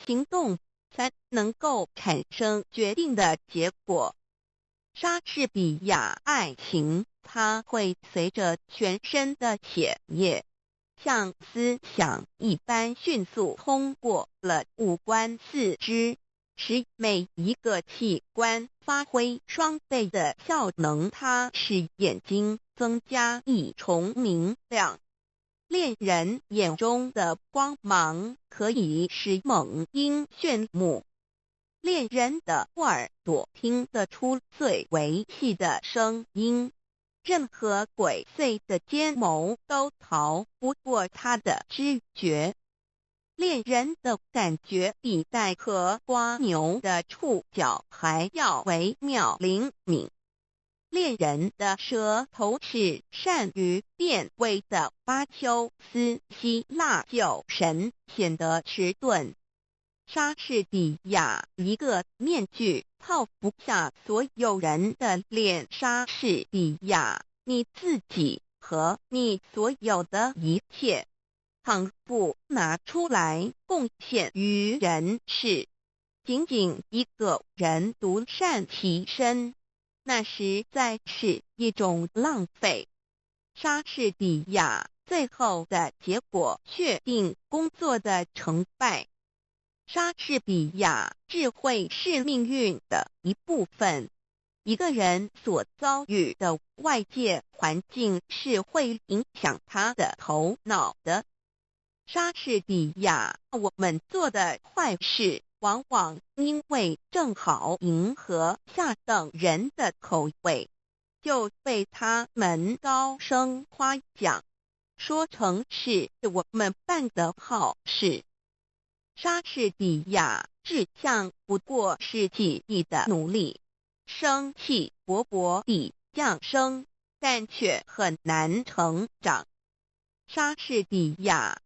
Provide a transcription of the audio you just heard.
行动才能够产生决定的结果。莎士比亚爱情，它会随着全身的血液，像思想一般迅速通过了五官四肢，使每一个器官发挥双倍的效能。它使眼睛增加一重明亮。恋人眼中的光芒可以使猛鹰炫目。恋人的耳朵听得出最为细的声音，任何鬼祟的奸谋都逃不过他的知觉。恋人的感觉比带壳瓜牛的触角还要微妙灵敏。恋人的舌头是善于辨味的。巴丘斯希腊酒神显得迟钝。莎士比亚一个面具套不下所有人的脸。莎士比亚，你自己和你所有的一切，倘不拿出来贡献于人世，仅仅一个人独善其身，那实在是一种浪费。莎士比亚最后的结果确定工作的成败。莎士比亚智慧是命运的一部分。一个人所遭遇的外界环境是会影响他的头脑的。莎士比亚，我们做的坏事往往因为正好迎合下等人的口味，就被他们高声夸奖，说成是我们办的好事。莎士比亚志向不过是几亿的努力，生气勃勃地降生，但却很难成长。莎士比亚